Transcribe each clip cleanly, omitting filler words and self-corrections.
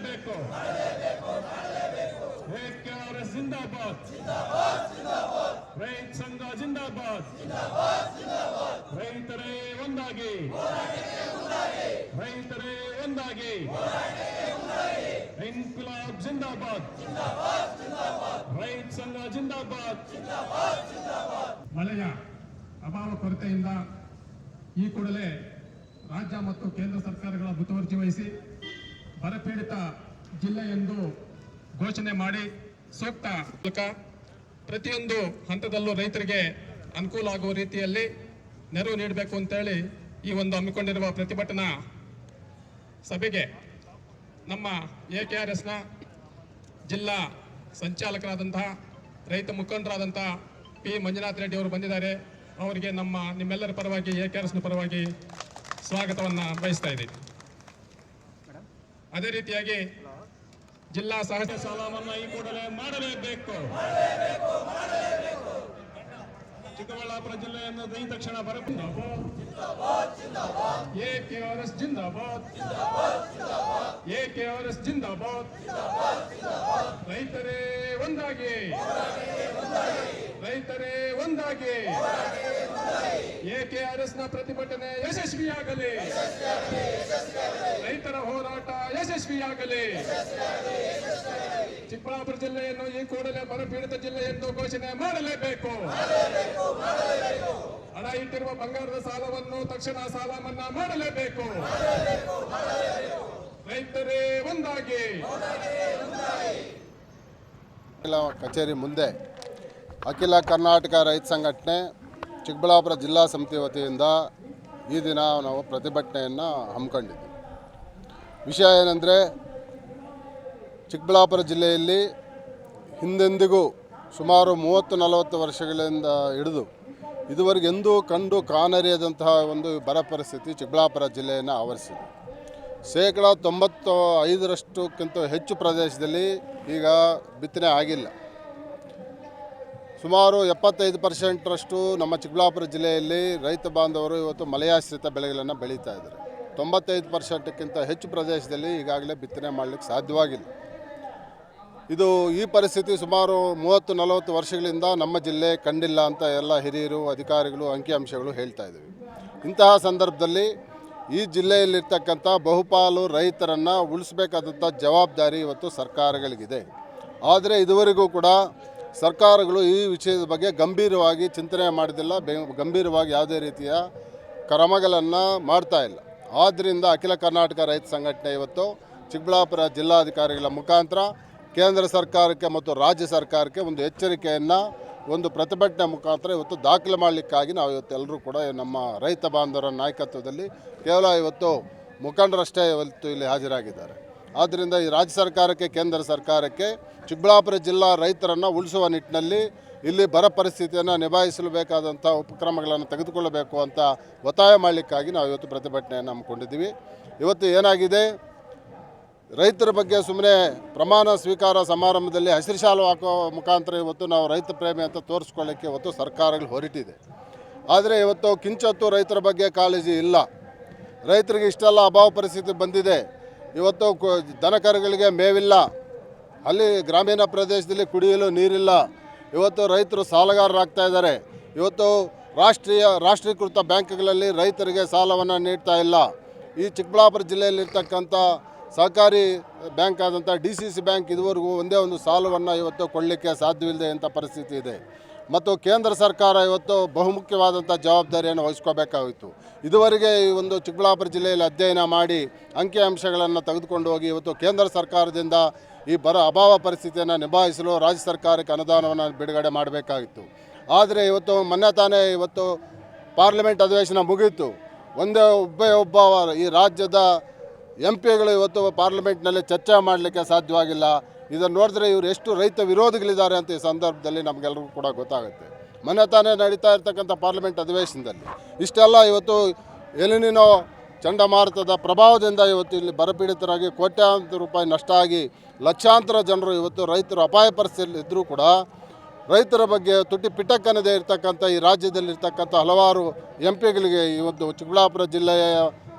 ಮಾಡಲೇಬೇಕು. KRS ಜಿಂದಾಬಾದ್, ರೈತ ಸಂಘ ಜಿಂದಾಬಾದ್, ರೈತರೇ ಒಂದಾಗಿ, ರೈತರೇ ಒಂದಾಗಿ, ಇನ್ಕ್ಲಾಬ್ ಜಿಂದಾಬಾದ್, ರೈತ ಸಂಘ ಜಿಂದಾಬಾದ್. ಮಳೆಯ ಅಭಾವ ಕೊರತೆಯಿಂದ ಈ ಕೂಡಲೇ ರಾಜ್ಯ ಮತ್ತು ಕೇಂದ್ರ ಸರ್ಕಾರಗಳ ಮುತುವರ್ಜಿ ವಹಿಸಿ ಬರಪೀಡಿತ ಜಿಲ್ಲೆ ಎಂದು ಘೋಷಣೆ ಮಾಡಿ ಸೂಕ್ತ ಪ್ರತಿಯೊಂದು ಹಂತದಲ್ಲೂ ರೈತರಿಗೆ ಅನುಕೂಲ ಆಗುವ ರೀತಿಯಲ್ಲಿ ನೆರವು ನೀಡಬೇಕು ಅಂತೇಳಿ ಈ ಒಂದು ಹಮ್ಮಿಕೊಂಡಿರುವ ಪ್ರತಿಭಟನಾ ಸಭೆಗೆ ನಮ್ಮ KRSನ ಜಿಲ್ಲಾ ಸಂಚಾಲಕರಾದಂತಹ ರೈತ ಮುಖಂಡರಾದಂತಹ P. ಮಂಜುನಾಥ್ ರೆಡ್ಡಿ ಅವರು ಬಂದಿದ್ದಾರೆ. ಅವರಿಗೆ ನಿಮ್ಮೆಲ್ಲರ ಪರವಾಗಿ KRSನ ಪರವಾಗಿ ಸ್ವಾಗತವನ್ನು ಬಯಸ್ತಾ ಇದ್ದೀವಿ. ಅದೇ ರೀತಿಯಾಗಿ ಜಿಲ್ಲಾ ಸಹಜ ಸಾಲ ಮನ್ನಾ ಈ ಕೂಡಲೇ ಮಾಡಲೇಬೇಕು. ಚಿಕ್ಕಬಳ್ಳಾಪುರ ಜಿಲ್ಲೆಯನ್ನು ಈ ತಕ್ಷಣ KRS ಜಿಂದಾಬಾದ್, KRS ಜಿಂದಾಬಾದ್, ರೈತರೇ ಒಂದಾಗಿ, ರೈತರೇ ಒಂದಾಗಿ, KRSನ ಪ್ರತಿಭಟನೆ ಯಶಸ್ವಿಯಾಗಲಿ, ರೈತರ ಹೋರಾಟ ಯಶಸ್ವಿಯಾಗಲಿ. ಚಿಕ್ಕಬಳ್ಳಾಪುರ ಜಿಲ್ಲೆಯನ್ನು ಈ ಕೂಡಲೇ ಬರಪೀಡಿತ ಜಿಲ್ಲೆ ಎಂದು ಘೋಷಣೆ ಮಾಡಲೇಬೇಕು. ಹಣ ಇಟ್ಟಿರುವ ಬಂಗಾರದ ಸಾಲವನ್ನು ತಕ್ಷಣ ಸಾಲ ಮನ್ನಾ ಮಾಡಲೇಬೇಕು. ರೈತರೇ ಒಂದಾಗಿ. ಕಚೇರಿ ಮುಂದೆ ಅಖಿಲ ಕರ್ನಾಟಕ ರೈತ ಸಂಘಟನೆ ಚಿಕ್ಕಬಳ್ಳಾಪುರ ಜಿಲ್ಲಾ ಸಮಿತಿ ವತಿಯಿಂದ ಈ ದಿನ ನಾವು ಪ್ರತಿಭಟನೆಯನ್ನು ಹಮ್ಮಿಕೊಂಡಿದ್ವಿ. ವಿಷಯ ಏನಂದರೆ, ಚಿಕ್ಕಬಳ್ಳಾಪುರ ಜಿಲ್ಲೆಯಲ್ಲಿ ಹಿಂದೆಂದಿಗೂ ಸುಮಾರು 30-40 ವರ್ಷಗಳಿಂದ ಹಿಡಿದು ಇದುವರೆಗೆ ಎಂದೂ ಕಂಡು ಕಾಣರಿಯದಂತಹ ಒಂದು ಬರ ಪರಿಸ್ಥಿತಿ ಚಿಕ್ಕಬಳ್ಳಾಪುರ ಜಿಲ್ಲೆಯನ್ನು ಆವರಿಸಿದೆ. 95%ಕ್ಕಿಂತ ಹೆಚ್ಚು ಪ್ರದೇಶದಲ್ಲಿ ಈಗ ಬಿತ್ತನೆ ಆಗಿಲ್ಲ. ಸುಮಾರು 75%ರಷ್ಟು ನಮ್ಮ ಚಿಕ್ಕಬಳ್ಳಾಪುರ ಜಿಲ್ಲೆಯಲ್ಲಿ ರೈತ ಬಾಂಧವರು ಇವತ್ತು ಮಳೆಯಾಶ್ರಿತ ಬೆಳೆಗಳನ್ನು ಬೆಳೀತಾ ಇದ್ದಾರೆ. 95%ಕ್ಕಿಂತ ಹೆಚ್ಚು ಪ್ರದೇಶದಲ್ಲಿ ಈಗಾಗಲೇ ಬಿತ್ತನೆ ಮಾಡಲಿಕ್ಕೆ ಸಾಧ್ಯವಾಗಿಲ್ಲ. ಈ ಪರಿಸ್ಥಿತಿ ಸುಮಾರು 30-40 ವರ್ಷಗಳಿಂದ ನಮ್ಮ ಜಿಲ್ಲೆ ಕಂಡಿಲ್ಲ ಅಂತ ಎಲ್ಲ ಹಿರಿಯರು, ಅಧಿಕಾರಿಗಳು, ಅಂಕಿಅಂಶಗಳು ಹೇಳ್ತಾ ಇದ್ದೀವಿ. ಇಂತಹ ಸಂದರ್ಭದಲ್ಲಿ ಈ ಜಿಲ್ಲೆಯಲ್ಲಿರ್ತಕ್ಕಂಥ ಬಹುಪಾಲು ರೈತರನ್ನು ಉಳಿಸಬೇಕಾದಂಥ ಜವಾಬ್ದಾರಿ ಇವತ್ತು ಸರ್ಕಾರಗಳಿಗಿದೆ. ಆದರೆ ಇದುವರೆಗೂ ಕೂಡ ಸರ್ಕಾರಗಳು ಈ ವಿಷಯದ ಬಗ್ಗೆ ಗಂಭೀರವಾಗಿ ಚಿಂತನೆ ಮಾಡೋದಿಲ್ಲ, ಗಂಭೀರವಾಗಿ ಯಾವುದೇ ರೀತಿಯ ಕ್ರಮಗಳನ್ನು ಮಾಡ್ತಾ ಇಲ್ಲ. ಆದ್ದರಿಂದ ಅಖಿಲ ಕರ್ನಾಟಕ ರೈತ ಸಂಘಟನೆ ಇವತ್ತು ಚಿಕ್ಕಬಳ್ಳಾಪುರ ಜಿಲ್ಲಾಧಿಕಾರಿಗಳ ಮುಖಾಂತರ ಕೇಂದ್ರ ಸರ್ಕಾರಕ್ಕೆ ಮತ್ತು ರಾಜ್ಯ ಸರ್ಕಾರಕ್ಕೆ ಒಂದು ಎಚ್ಚರಿಕೆಯನ್ನು ಒಂದು ಪ್ರತಿಭಟನೆ ಮುಖಾಂತರ ಇವತ್ತು ದಾಖಲೆ ಮಾಡಲಿಕ್ಕಾಗಿ ನಾವು ಇವತ್ತೆಲ್ಲರೂ ಕೂಡ ನಮ್ಮ ರೈತ ಬಾಂಧವರ ನಾಯಕತ್ವದಲ್ಲಿ ಕೇವಲ ಇವತ್ತು ಮುಖಂಡರಷ್ಟೇ ಇವತ್ತು ಇಲ್ಲಿ ಹಾಜರಾಗಿದ್ದಾರೆ. ಆದ್ದರಿಂದ ಈ ರಾಜ್ಯ ಸರ್ಕಾರಕ್ಕೆ, ಕೇಂದ್ರ ಸರ್ಕಾರಕ್ಕೆ ಚಿಕ್ಕಬಳ್ಳಾಪುರ ಜಿಲ್ಲಾ ರೈತರನ್ನು ಉಳಿಸುವ ನಿಟ್ಟಿನಲ್ಲಿ ಇಲ್ಲಿ ಬರ ಪರಿಸ್ಥಿತಿಯನ್ನು ನಿಭಾಯಿಸಲು ಬೇಕಾದಂಥ ಉಪಕ್ರಮಗಳನ್ನು ತೆಗೆದುಕೊಳ್ಳಬೇಕು ಅಂತ ಒತ್ತಾಯ ಮಾಡಲಿಕ್ಕಾಗಿ ನಾವು ಇವತ್ತು ಪ್ರತಿಭಟನೆಯನ್ನು ಹಮ್ಮಿಕೊಂಡಿದ್ದೀವಿ. ಇವತ್ತು ಏನಾಗಿದೆ, ರೈತರ ಬಗ್ಗೆ ಸುಮ್ಮನೆ ಪ್ರಮಾಣ ಸ್ವೀಕಾರ ಸಮಾರಂಭದಲ್ಲಿ ಹಸಿರು ಶಾಲು ಹಾಕೋ ಮುಖಾಂತರ ಇವತ್ತು ನಾವು ರೈತ ಪ್ರೇಮಿ ಅಂತ ತೋರಿಸ್ಕೊಳ್ಳೋಕ್ಕೆ ಇವತ್ತು ಸರ್ಕಾರಗಳು ಹೊರಟಿದೆ. ಆದರೆ ಇವತ್ತು ಕಿಂಚತ್ತು ರೈತರ ಬಗ್ಗೆ ಕಾಳಜಿ ಇಲ್ಲ. ರೈತರಿಗೆ ಇಷ್ಟೆಲ್ಲ ಅಭಾವ ಪರಿಸ್ಥಿತಿ ಬಂದಿದೆ. ಇವತ್ತು ದನಕರುಗಳಿಗೆ ಮೇವಿಲ್ಲ, ಅಲ್ಲಿ ಗ್ರಾಮೀಣ ಪ್ರದೇಶದಲ್ಲಿ ಕುಡಿಯಲು ನೀರಿಲ್ಲ. ಇವತ್ತು ರೈತರು ಸಾಲಗಾರರಾಗ್ತಾ ಇದ್ದಾರೆ. ಇವತ್ತು ರಾಷ್ಟ್ರೀಕೃತ ಬ್ಯಾಂಕ್ಗಳಲ್ಲಿ ರೈತರಿಗೆ ಸಾಲವನ್ನು ನೀಡ್ತಾ ಇಲ್ಲ. ಈ ಚಿಕ್ಕಬಳ್ಳಾಪುರ ಜಿಲ್ಲೆಯಲ್ಲಿರ್ತಕ್ಕಂಥ ಸಹಕಾರಿ ಬ್ಯಾಂಕ್ ಆದಂಥ DCC ಬ್ಯಾಂಕ್ ಇದುವರೆಗೂ ಒಂದೇ ಒಂದು ಸಾಲವನ್ನು ಇವತ್ತು ಕೊಡಲಿಕ್ಕೆ ಸಾಧ್ಯವಿಲ್ಲದೆ ಅಂತ ಪರಿಸ್ಥಿತಿ ಇದೆ. ಮತ್ತು ಕೇಂದ್ರ ಸರ್ಕಾರ ಇವತ್ತು ಬಹುಮುಖ್ಯವಾದಂಥ ಜವಾಬ್ದಾರಿಯನ್ನು ವಹಿಸ್ಕೋಬೇಕಾಗಿತ್ತು. ಇದುವರೆಗೆ ಈ ಒಂದು ಚಿಕ್ಕಬಳ್ಳಾಪುರ ಜಿಲ್ಲೆಯಲ್ಲಿ ಅಧ್ಯಯನ ಮಾಡಿ ಅಂಕಿಅಂಶಗಳನ್ನು ತೆಗೆದುಕೊಂಡು ಹೋಗಿ ಇವತ್ತು ಕೇಂದ್ರ ಸರ್ಕಾರದಿಂದ ಈ ಬರ ಅಭಾವ ಪರಿಸ್ಥಿತಿಯನ್ನು ನಿಭಾಯಿಸಲು ರಾಜ್ಯ ಸರ್ಕಾರಕ್ಕೆ ಅನುದಾನವನ್ನು ಬಿಡುಗಡೆ ಮಾಡಬೇಕಾಗಿತ್ತು. ಆದರೆ ಇವತ್ತು ಮೊನ್ನೆ ತಾನೇ ಇವತ್ತು ಪಾರ್ಲಿಮೆಂಟ್ ಅಧಿವೇಶನ ಮುಗಿಯಿತು. ಒಬ್ಬ ಈ ರಾಜ್ಯದ MP ಗಳು ಇವತ್ತು ಪಾರ್ಲಿಮೆಂಟ್ನಲ್ಲಿ ಚರ್ಚೆ ಮಾಡಲಿಕ್ಕೆ ಸಾಧ್ಯವಾಗಿಲ್ಲ. ಇದನ್ನು ನೋಡಿದ್ರೆ ಇವರು ಎಷ್ಟು ರೈತ ವಿರೋಧಿಗಳಿದ್ದಾರೆ ಅಂತ ಈ ಸಂದರ್ಭದಲ್ಲಿ ನಮಗೆಲ್ಲರಿಗೂ ಕೂಡ ಗೊತ್ತಾಗುತ್ತೆ. ಮೊನ್ನೆ ತಾನೇ ನಡೀತಾ ಇರ್ತಕ್ಕಂಥ ಪಾರ್ಲಿಮೆಂಟ್ ಅಧಿವೇಶನದಲ್ಲಿ ಇಷ್ಟೆಲ್ಲ ಇವತ್ತು ಎಲಿನಿನೋ ಚಂಡಮಾರುತದ ಪ್ರಭಾವದಿಂದ ಇವತ್ತು ಇಲ್ಲಿ ಬರಪೀಡಿತರಾಗಿ ಕೋಟ್ಯಾಂತರ ರೂಪಾಯಿ ನಷ್ಟ ಆಗಿ ಲಕ್ಷಾಂತರ ಜನರು ಇವತ್ತು ರೈತರು ಅಪಾಯ ಪರಿಸ್ಥಿತಿಯಲ್ಲಿ ಇದ್ದರೂ ಕೂಡ ರೈತರ ಬಗ್ಗೆ ತುಟಿ ಪಿಟಕ್ಕನ್ನದೇ ಇರ್ತಕ್ಕಂಥ ಈ ರಾಜ್ಯದಲ್ಲಿರ್ತಕ್ಕಂಥ ಹಲವಾರು MP ಗಳಿಗೆ ಇವತ್ತು ಚಿಕ್ಕಬಳ್ಳಾಪುರ ಜಿಲ್ಲೆಯ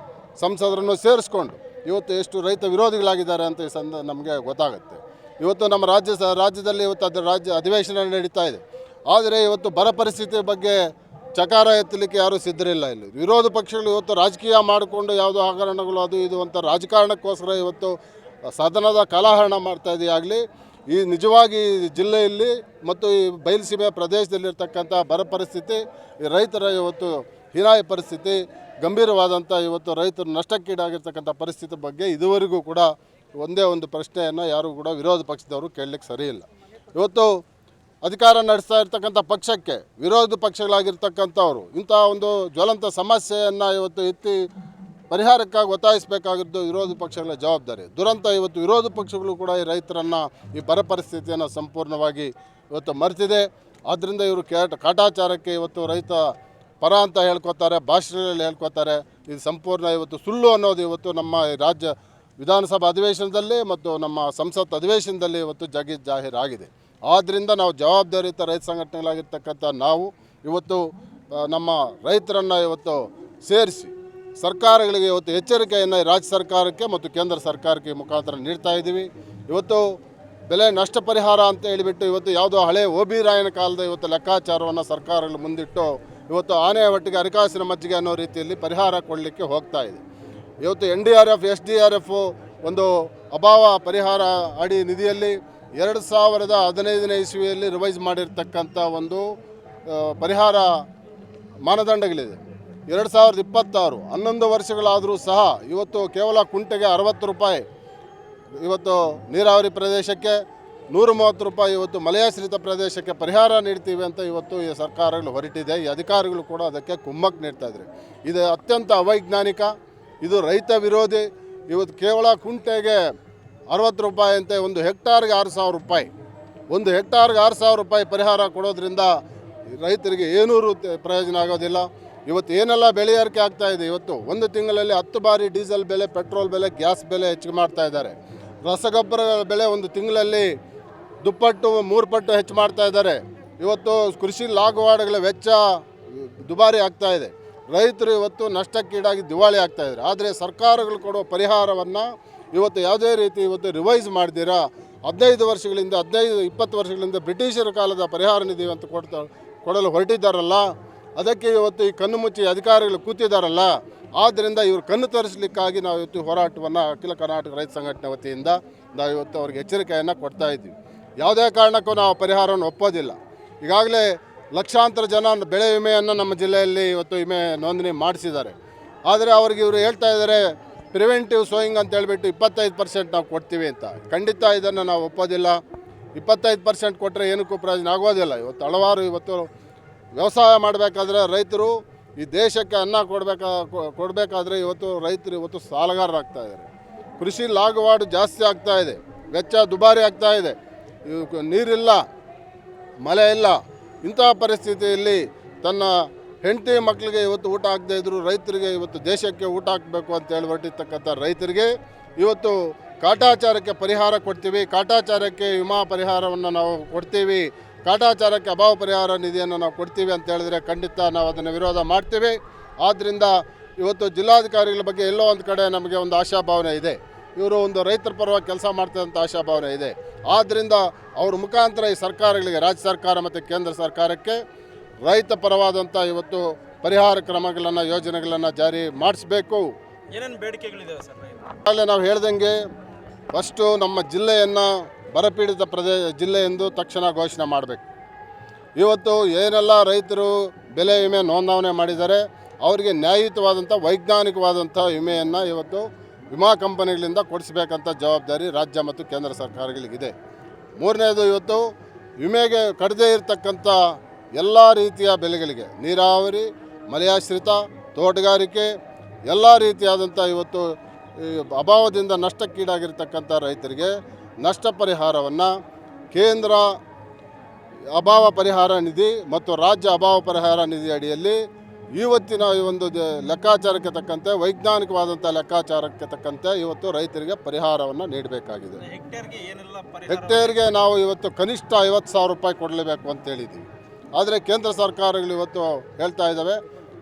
ಸಂಸದರನ್ನು ಸೇರಿಸ್ಕೊಂಡು ಇವತ್ತು ಎಷ್ಟು ರೈತ ವಿರೋಧಿಗಳಾಗಿದ್ದಾರೆ ಅಂತ ಈ ನಮಗೆ ಗೊತ್ತಾಗುತ್ತೆ. ಇವತ್ತು ನಮ್ಮ ರಾಜ್ಯದಲ್ಲಿ ಇವತ್ತು ರಾಜ್ಯ ಅಧಿವೇಶನ ನಡೀತಾ ಇದೆ. ಆದರೆ ಇವತ್ತು ಬರ ಪರಿಸ್ಥಿತಿ ಬಗ್ಗೆ ಚಕಾರ ಎತ್ತಲಿಕ್ಕೆ ಯಾರೂ ಸಿದ್ಧರಿಲ್ಲ. ಇಲ್ಲಿ ವಿರೋಧ ಪಕ್ಷಗಳು ಇವತ್ತು ರಾಜಕೀಯ ಮಾಡಿಕೊಂಡು ಯಾವುದೋ ಹಗರಣಗಳು ಅದು ಇದು ಅಂತ ರಾಜಕಾರಣಕ್ಕೋಸ್ಕರ ಇವತ್ತು ಸದನದ ಕಲಹರಣ ಮಾಡ್ತಾ ಇದೆಯಾಗಲಿ ಈ ನಿಜವಾಗಿ ಜಿಲ್ಲೆಯಲ್ಲಿ ಮತ್ತು ಈ ಬಯಲುಸೀಮೆ ಪ್ರದೇಶದಲ್ಲಿರ್ತಕ್ಕಂಥ ಬರ ಪರಿಸ್ಥಿತಿ, ಈ ರೈತರ ಇವತ್ತು ಹೀನಾಯ ಪರಿಸ್ಥಿತಿ, ಗಂಭೀರವಾದಂಥ ಇವತ್ತು ರೈತರು ನಷ್ಟಕ್ಕೀಡಾಗಿರ್ತಕ್ಕಂಥ ಪರಿಸ್ಥಿತಿ ಬಗ್ಗೆ ಇದುವರೆಗೂ ಕೂಡ ಒಂದೇ ಒಂದು ಪ್ರಶ್ನೆಯನ್ನು ಯಾರೂ ಕೂಡ ವಿರೋಧ ಪಕ್ಷದವರು ಕೇಳಲಿಕ್ಕೆ ಸರಿಯಿಲ್ಲ. ಇವತ್ತು ಅಧಿಕಾರ ನಡೆಸ್ತಾ ಇರ್ತಕ್ಕಂಥ ಪಕ್ಷಕ್ಕೆ ವಿರೋಧ ಪಕ್ಷಗಳಾಗಿರ್ತಕ್ಕಂಥವ್ರು ಇಂಥ ಒಂದು ಜ್ವಲಂತ ಸಮಸ್ಯೆಯನ್ನು ಇವತ್ತು ಎತ್ತಿ ಪರಿಹಾರಕ್ಕಾಗಿ ಒತ್ತಾಯಿಸಬೇಕಾಗಿದ್ದು ವಿರೋಧ ಪಕ್ಷಗಳ ಜವಾಬ್ದಾರಿ. ದುರಂತ ಇವತ್ತು ವಿರೋಧ ಪಕ್ಷಗಳು ಕೂಡ ಈ ರೈತರನ್ನು ಈ ಬರ ಪರಿಸ್ಥಿತಿಯನ್ನು ಸಂಪೂರ್ಣವಾಗಿ ಇವತ್ತು ಮರೆತಿದೆ. ಆದ್ದರಿಂದ ಇವರು ಕಾಟಾಚಾರಕ್ಕೆ ಇವತ್ತು ರೈತ ಪರ ಅಂತ ಹೇಳ್ಕೊತಾರೆ, ಭಾಷಣಗಳಲ್ಲಿ ಹೇಳ್ಕೊತಾರೆ. ಇದು ಸಂಪೂರ್ಣ ಇವತ್ತು ಸುಳ್ಳು ಅನ್ನೋದು ಇವತ್ತು ನಮ್ಮ ರಾಜ್ಯ ವಿಧಾನಸಭಾ ಅಧಿವೇಶನದಲ್ಲಿ ಮತ್ತು ನಮ್ಮ ಸಂಸತ್ ಅಧಿವೇಶನದಲ್ಲಿ ಇವತ್ತು ಜಾಹೀರಾಗಿದೆ. ಆದ್ದರಿಂದ ನಾವು ಜವಾಬ್ದಾರಿಯುತ ರೈತ ಸಂಘಟನೆಗಳಾಗಿರ್ತಕ್ಕಂಥ ನಾವು ಇವತ್ತು ನಮ್ಮ ರೈತರನ್ನು ಇವತ್ತು ಸೇರಿಸಿ ಸರ್ಕಾರಗಳಿಗೆ ಇವತ್ತು ಎಚ್ಚರಿಕೆಯನ್ನು ರಾಜ್ಯ ಸರ್ಕಾರಕ್ಕೆ ಮತ್ತು ಕೇಂದ್ರ ಸರ್ಕಾರಕ್ಕೆ ಮುಖಾಂತರ ನೀಡ್ತಾ ಇದ್ದೀವಿ. ಇವತ್ತು ಬೆಲೆ ನಷ್ಟ ಪರಿಹಾರ ಅಂತ ಹೇಳಿಬಿಟ್ಟು ಇವತ್ತು ಯಾವುದೋ ಹಳೆ OB ರಾಯನ ಕಾಲದ ಇವತ್ತು ಲೆಕ್ಕಾಚಾರವನ್ನು ಸರ್ಕಾರಗಳು ಮುಂದಿಟ್ಟು ಇವತ್ತು ಆನೆ ಒಟ್ಟಿಗೆ ಅರಿಕಾಸಿನ ಮಜ್ಜಿಗೆ ಅನ್ನೋ ರೀತಿಯಲ್ಲಿ ಪರಿಹಾರ ಕೊಡಲಿಕ್ಕೆ ಹೋಗ್ತಾ ಇದೆ. ಇವತ್ತು NDRF SDRF ಒಂದು ಅಭಾವ ಪರಿಹಾರ ಅಡಿ ನಿಧಿಯಲ್ಲಿ 2015ನೇ ಇಸ್ವಿಯಲ್ಲಿ ರಿವೈಸ್ ಮಾಡಿರ್ತಕ್ಕಂಥ ಒಂದು ಪರಿಹಾರ ಮಾನದಂಡಗಳಿದೆ. 2026 11 ವರ್ಷಗಳಾದರೂ ಸಹ ಇವತ್ತು ಕೇವಲ ಕುಂಟೆಗೆ 60 ರೂಪಾಯಿ ಇವತ್ತು ನೀರಾವರಿ ಪ್ರದೇಶಕ್ಕೆ, 130 ರೂಪಾಯಿ ಇವತ್ತು ಮಳೆಯಾಶ್ರಿತ ಪ್ರದೇಶಕ್ಕೆ ಪರಿಹಾರ ನೀಡ್ತೀವಿ ಅಂತ ಇವತ್ತು ಈ ಸರ್ಕಾರಗಳು ಹೊರಟಿದೆ. ಈ ಅಧಿಕಾರಿಗಳು ಕೂಡ ಅದಕ್ಕೆ ಕುಮ್ಮಕ್ಕು ನೀಡ್ತಾಯಿದ್ದಾರೆ. ಇದು ಅತ್ಯಂತ ಅವೈಜ್ಞಾನಿಕ, ಇದು ರೈತ ವಿರೋಧಿ. ಇವತ್ತು ಕೇವಲ ಕುಂಟೆಗೆ 60 ರೂಪಾಯಿ ಅಂತೆ, ಒಂದು ಹೆಕ್ಟಾರ್ಗೆ 6,000 ರೂಪಾಯಿ, ಒಂದು ಹೆಕ್ಟಾರ್ಗೆ 6,000 ರೂಪಾಯಿ ಪರಿಹಾರ ಕೊಡೋದ್ರಿಂದ ರೈತರಿಗೆ ಏನೂ ಪ್ರಯೋಜನ ಆಗೋದಿಲ್ಲ. ಇವತ್ತು ಏನೆಲ್ಲ ಬೆಲೆ ಏರಿಕೆ ಆಗ್ತಾಯಿದೆ, ಇವತ್ತು ಒಂದು ತಿಂಗಳಲ್ಲಿ 10 ಬಾರಿ ಡೀಸೆಲ್ ಬೆಲೆ, ಪೆಟ್ರೋಲ್ ಬೆಲೆ, ಗ್ಯಾಸ್ ಬೆಲೆ ಹೆಚ್ಚಿಗೆ ಮಾಡ್ತಾ ಇದ್ದಾರೆ. ರಸಗೊಬ್ಬರಗಳ ಬೆಲೆ ಒಂದು ತಿಂಗಳಲ್ಲಿ 2 ಪಟ್ಟು 3 ಪಟ್ಟು ಹೆಚ್ಚು ಮಾಡ್ತಾ ಇದ್ದಾರೆ. ಇವತ್ತು ಕೃಷಿ ಲಾಗುವಾಡುಗಳ ವೆಚ್ಚ ದುಬಾರಿ ಆಗ್ತಾ ಇದೆ. ರೈತರು ಇವತ್ತು ನಷ್ಟಕ್ಕೀಡಾಗಿ ದಿವಾಳಿ ಆಗ್ತಾಯಿದ್ದಾರೆ. ಆದರೆ ಸರ್ಕಾರಗಳು ಕೊಡುವ ಪರಿಹಾರವನ್ನು ಇವತ್ತು ಯಾವುದೇ ರೀತಿ ಇವತ್ತು ರಿವೈಸ್ ಮಾಡ್ದಿರಾ 15 ವರ್ಷಗಳಿಂದ 15-20 ವರ್ಷಗಳಿಂದ ಬ್ರಿಟಿಷರ ಕಾಲದ ಪರಿಹಾರ ನಿಧಿ ಅಂತ ಕೊಡಲು ಹೊರಟಿದ್ದಾರಲ್ಲ, ಅದಕ್ಕೆ ಇವತ್ತು ಈ ಕಣ್ಣು ಮುಚ್ಚಿ ಅಧಿಕಾರಿಗಳು ಕೂತಿದ್ದಾರಲ್ಲ. ಆದ್ದರಿಂದ ಇವರು ಕಣ್ಣು ತರಿಸಲಿಕ್ಕಾಗಿ ನಾವು ಇವತ್ತು ಹೋರಾಟವನ್ನು ಅಖಿಲ ಕರ್ನಾಟಕ ರೈತ ಸಂಘಟನೆ ವತಿಯಿಂದ ನಾವು ಇವತ್ತು ಅವ್ರಿಗೆ ಎಚ್ಚರಿಕೆಯನ್ನು ಕೊಡ್ತಾ ಇದ್ದೀವಿ. ಯಾವುದೇ ಕಾರಣಕ್ಕೂ ನಾವು ಪರಿಹಾರವನ್ನು ಒಪ್ಪೋದಿಲ್ಲ. ಈಗಾಗಲೇ ಲಕ್ಷಾಂತರ ಜನ ಬೆಳೆ ವಿಮೆಯನ್ನು ನಮ್ಮ ಜಿಲ್ಲೆಯಲ್ಲಿ ಇವತ್ತು ವಿಮೆ ನೋಂದಣಿ ಮಾಡಿಸಿದ್ದಾರೆ. ಆದರೆ ಅವ್ರಿಗೆ ಇವರು ಹೇಳ್ತಾ ಇದ್ದಾರೆ ಪ್ರಿವೆಂಟಿವ್ ಸೋಯಿಂಗ್ ಅಂತ ಹೇಳಿಬಿಟ್ಟು 25% ನಾವು ಕೊಡ್ತೀವಿ ಅಂತ. ಖಂಡಿತ ಇದನ್ನು ನಾವು ಒಪ್ಪೋದಿಲ್ಲ. 25% ಕೊಟ್ಟರೆ ಏನಕ್ಕೂ ಪ್ರಯೋಜನ ಆಗೋದಿಲ್ಲ. ಇವತ್ತು ಹಲವಾರು ಇವತ್ತು ವ್ಯವಸಾಯ ಮಾಡಬೇಕಾದ್ರೆ ರೈತರು ಈ ದೇಶಕ್ಕೆ ಅನ್ನ ಕೊಡಬೇಕಾದ್ರೆ ಇವತ್ತು ರೈತರು ಇವತ್ತು ಸಾಲಗಾರರಾಗ್ತಾ ಇದ್ದಾರೆ. ಕೃಷಿ ಲಾಗುವಾಡು ಜಾಸ್ತಿ ಆಗ್ತಾ ಇದೆ, ವೆಚ್ಚ ದುಬಾರಿ ಆಗ್ತಾ ಇದೆ, ನೀರಿಲ್ಲ, ಮಳೆ ಇಲ್ಲ. ಇಂಥ ಪರಿಸ್ಥಿತಿಯಲ್ಲಿ ತನ್ನ ಹೆಂಡತಿ ಮಕ್ಕಳಿಗೆ ಇವತ್ತು ಊಟ ಹಾಕದೇ ಇದ್ದರೂ ರೈತರಿಗೆ ಇವತ್ತು ದೇಶಕ್ಕೆ ಊಟ ಹಾಕಬೇಕು ಅಂತ ಹೇಳಿ ಹೊರಟಿರ್ತಕ್ಕಂಥ ರೈತರಿಗೆ ಇವತ್ತು ಕಾಟಾಚಾರಕ್ಕೆ ಪರಿಹಾರ ಕೊಡ್ತೀವಿ, ಕಾಟಾಚಾರಕ್ಕೆ ವಿಮಾ ಪರಿಹಾರವನ್ನು ನಾವು ಕೊಡ್ತೀವಿ, ಕಾಟಾಚಾರಕ್ಕೆ ಅಭಾವ ಪರಿಹಾರ ನಿಧಿಯನ್ನು ನಾವು ಕೊಡ್ತೀವಿ ಅಂತ ಹೇಳಿದ್ರೆ ಖಂಡಿತ ನಾವು ಅದನ್ನು ವಿರೋಧ ಮಾಡ್ತೀವಿ. ಆದ್ದರಿಂದ ಇವತ್ತು ಜಿಲ್ಲಾಧಿಕಾರಿಗಳ ಬಗ್ಗೆ ಎಲ್ಲೋ ಒಂದು ಕಡೆ ನಮಗೆ ಒಂದು ಆಶಾಭಾವನೆ ಇದೆ. ಇವರು ಒಂದು ರೈತರ ಪರವಾಗಿ ಕೆಲಸ ಮಾಡ್ತಿದ್ದಂಥ ಆಶಾಭಾವನೆ ಇದೆ. ಆದ್ದರಿಂದ ಅವ್ರ ಮುಖಾಂತರ ಈ ಸರ್ಕಾರಗಳಿಗೆ, ರಾಜ್ಯ ಸರ್ಕಾರ ಮತ್ತು ಕೇಂದ್ರ ಸರ್ಕಾರಕ್ಕೆ ರೈತ ಪರವಾದಂಥ ಇವತ್ತು ಪರಿಹಾರ ಕ್ರಮಗಳನ್ನು, ಯೋಜನೆಗಳನ್ನು ಜಾರಿ ಮಾಡಿಸಬೇಕು. ಏನೇನು ಬೇಡಿಕೆಗಳಿದ್ದಾವೆ ಸರ್? ಆಗಲೇ ನಾವು ಹೇಳ್ದಂಗೆ ಫಸ್ಟು ನಮ್ಮ ಜಿಲ್ಲೆಯನ್ನು ಬರಪೀಡಿತ ಜಿಲ್ಲೆ ಎಂದು ತಕ್ಷಣ ಘೋಷಣೆ ಮಾಡಬೇಕು. ಇವತ್ತು ಏನೆಲ್ಲ ರೈತರು ಬೆಳೆ ವಿಮೆ ನೋಂದಣಿ ಮಾಡಿದ್ದಾರೆ ಅವರಿಗೆ ನ್ಯಾಯಯುತವಾದಂಥ ವೈಜ್ಞಾನಿಕವಾದಂಥ ವಿಮೆಯನ್ನು ಇವತ್ತು ವಿಮಾ ಕಂಪನಿಗಳಿಂದ ಕೊಡಿಸಬೇಕಂತ ಜವಾಬ್ದಾರಿ ರಾಜ್ಯ ಮತ್ತು ಕೇಂದ್ರ ಸರ್ಕಾರಗಳಿಗಿದೆ. ಮೂರನೇದು, ಇವತ್ತು ವಿಮೆಗೆ ಕಡದೇ ಇರತಕ್ಕಂಥ ಎಲ್ಲ ರೀತಿಯ ಬೆಳೆಗಳಿಗೆ, ನೀರಾವರಿ, ಮಳೆಯಾಶ್ರಿತ, ತೋಟಗಾರಿಕೆ, ಎಲ್ಲ ರೀತಿಯಾದಂಥ ಇವತ್ತು ಅಭಾವದಿಂದ ನಷ್ಟಕ್ಕೀಡಾಗಿರ್ತಕ್ಕಂಥ ರೈತರಿಗೆ ನಷ್ಟ ಪರಿಹಾರವನ್ನು ಕೇಂದ್ರ ಅಭಾವ ಪರಿಹಾರ ನಿಧಿ ಮತ್ತು ರಾಜ್ಯ ಅಭಾವ ಪರಿಹಾರ ನಿಧಿ ಅಡಿಯಲ್ಲಿ ಇವತ್ತಿನ ಈ ಒಂದು ಲೆಕ್ಕಾಚಾರಕ್ಕೆ ತಕ್ಕಂತೆ, ವೈಜ್ಞಾನಿಕವಾದಂಥ ಲೆಕ್ಕಾಚಾರಕ್ಕೆ ತಕ್ಕಂತೆ ಇವತ್ತು ರೈತರಿಗೆ ಪರಿಹಾರವನ್ನು ನೀಡಬೇಕಾಗಿದೆ. ಹೆಕ್ಟೇರ್ಗೆ ನಾವು ಇವತ್ತು ಕನಿಷ್ಠ 50,000 ರೂಪಾಯಿ ಕೊಡಲೇಬೇಕು ಅಂತ ಹೇಳಿದ್ದೀವಿ. ಆದರೆ ಕೇಂದ್ರ ಸರ್ಕಾರಗಳು ಇವತ್ತು ಹೇಳ್ತಾ ಇದ್ದಾವೆ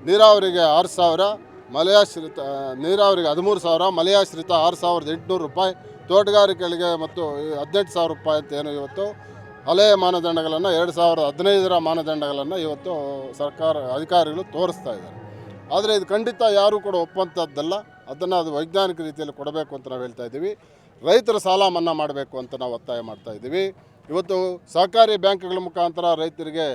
ನೀರಾವರಿಗೆ 6,000, ಮಳೆಯಾಶ್ರಿತ ನೀರಾವರಿಗೆ 13,000, ಮಳೆಯಾಶ್ರಿತ 6,800 ರೂಪಾಯಿ, ತೋಟಗಾರಿಕೆಗಳಿಗೆ ಮತ್ತು 18,000 ರೂಪಾಯಿ ಅಂತ ಏನು ಇವತ್ತು ಹಳೆಯ ಮಾನದಂಡಗಳನ್ನು 2015ರ ಮಾನದಂಡಗಳನ್ನು ಇವತ್ತು ಸರ್ಕಾರ ಅಧಿಕಾರಿಗಳು ತೋರಿಸ್ತಾ ಇದ್ದಾರೆ. ಆದರೆ ಇದು ಖಂಡಿತ ಯಾರೂ ಕೂಡ ಒಪ್ಪುವಂಥದ್ದಲ್ಲ. ಅದು ವೈಜ್ಞಾನಿಕ ರೀತಿಯಲ್ಲಿ ಕೊಡಬೇಕು ಅಂತ ನಾವು ಹೇಳ್ತಾ ಇದ್ದೀವಿ. ರೈತರ ಸಾಲ ಮನ್ನಾ ಮಾಡಬೇಕು ಅಂತ ನಾವು ಒತ್ತಾಯ ಮಾಡ್ತಾ ಇದ್ದೀವಿ. ಇವತ್ತು ಸಹಕಾರಿ ಬ್ಯಾಂಕ್ಗಳ ಮುಖಾಂತರ ರೈತರಿಗೆ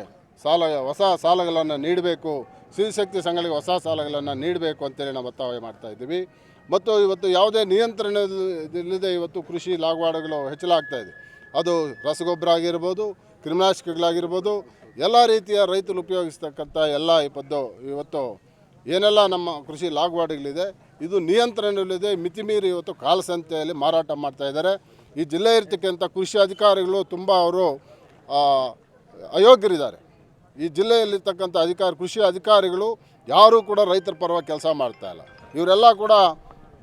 ಹೊಸ ಸಾಲಗಳನ್ನು ನೀಡಬೇಕು, ಸಿರಿಶಕ್ತಿ ಸಂಘಗಳಿಗೆ ಹೊಸ ಸಾಲಗಳನ್ನು ನೀಡಬೇಕು ಅಂತೇಳಿ ನಾವು ಒತ್ತಾಯ ಮಾಡ್ತಾ ಇದ್ದೀವಿ. ಮತ್ತು ಇವತ್ತು ಯಾವುದೇ ನಿಯಂತ್ರಣವಿಲ್ಲದೆ ಇವತ್ತು ಕೃಷಿ ಲಾಗವಾಡುಗಳು ಹೆಚ್ಚಲಾಗ್ತಾ ಇದೆ. ಅದು ರಸಗೊಬ್ಬರ ಆಗಿರ್ಬೋದು, ಕ್ರಿಮಿನಾಶಕಗಳಾಗಿರ್ಬೋದು, ಎಲ್ಲ ರೀತಿಯ ರೈತರು ಉಪಯೋಗಿಸ್ತಕ್ಕಂಥ ಎಲ್ಲ ಇವತ್ತು ಏನೆಲ್ಲ ನಮ್ಮ ಕೃಷಿ ಲಾಗವಾಡುಗಳಿದೆ ಇದು ನಿಯಂತ್ರಣವಿಲ್ಲದೆ ಮಿತಿಮೀರಿ ಇವತ್ತು ಕಾಲಸಂತೆಯಲ್ಲಿ ಮಾರಾಟ ಮಾಡ್ತಾ ಇದ್ದಾರೆ. ಈ ಜಿಲ್ಲೆ ಇರ್ತಕ್ಕಂಥ ಕೃಷಿ ಅಧಿಕಾರಿಗಳು ತುಂಬ ಅವರು ಅಯೋಗ್ಯರಿದ್ದಾರೆ. ಈ ಜಿಲ್ಲೆಯಲ್ಲಿರ್ತಕ್ಕಂಥ ಕೃಷಿ ಅಧಿಕಾರಿಗಳು ಯಾರೂ ಕೂಡ ರೈತರ ಪರವಾಗಿ ಕೆಲಸ ಮಾಡ್ತಾ ಇಲ್ಲ. ಇವರೆಲ್ಲ ಕೂಡ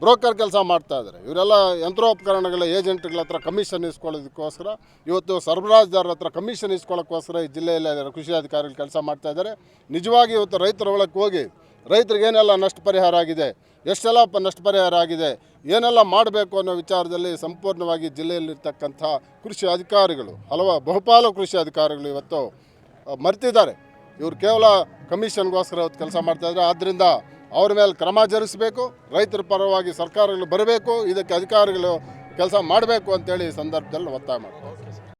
ಬ್ರೋಕರ್ ಕೆಲಸ ಮಾಡ್ತಾ ಇದ್ದಾರೆ. ಇವರೆಲ್ಲ ಯಂತ್ರೋಪಕರಣಗಳ ಏಜೆಂಟ್ಗಳ ಹತ್ರ ಕಮಿಷನ್ ಇಸ್ಕೊಳ್ಳೋದಕ್ಕೋಸ್ಕರ, ಇವತ್ತು ಸರಬರಾಜುದಾರರ ಹತ್ರ ಕಮಿಷನ್ ಇಸ್ಕೊಳ್ಳೋಕ್ಕೋಸ್ಕರ ಈ ಜಿಲ್ಲೆಯಲ್ಲಿ ಕೃಷಿ ಅಧಿಕಾರಿಗಳು ಕೆಲಸ ಮಾಡ್ತಾ ಇದ್ದಾರೆ. ನಿಜವಾಗಿ ಇವತ್ತು ರೈತರ ಒಳಗೆ ಹೋಗಿ ರೈತರಿಗೆ ಏನೆಲ್ಲ ನಷ್ಟ ಪರಿಹಾರ ಆಗಿದೆ, ಎಷ್ಟೆಲ್ಲ ನಷ್ಟ ಪರಿಹಾರ ಆಗಿದೆ, ಏನೆಲ್ಲ ಮಾಡಬೇಕು ಅನ್ನೋ ವಿಚಾರದಲ್ಲಿ ಸಂಪೂರ್ಣವಾಗಿ ಜಿಲ್ಲೆಯಲ್ಲಿರ್ತಕ್ಕಂಥ ಕೃಷಿ ಅಧಿಕಾರಿಗಳು ಬಹುಪಾಲು ಕೃಷಿ ಅಧಿಕಾರಿಗಳು ಇವತ್ತು ಮರೆತಿದ್ದಾರೆ. ಇವರು ಕೇವಲ ಕಮಿಷನ್ಗೋಸ್ಕರ ಇವತ್ತು ಕೆಲಸ ಮಾಡ್ತಾಯಿದ್ದಾರೆ. ಆದ್ದರಿಂದ ಅವ್ರ ಮೇಲೆ ಕ್ರಮ ಜರುಗಿಸಬೇಕು, ರೈತರ ಪರವಾಗಿ ಸರ್ಕಾರಗಳು ಬರಬೇಕು, ಇದಕ್ಕೆ ಅಧಿಕಾರಿಗಳು ಕೆಲಸ ಮಾಡಬೇಕು ಅಂತೇಳಿ ಈ ಸಂದರ್ಭದಲ್ಲಿ ಒತ್ತಾಯ ಮಾಡ್ತಾರೆ.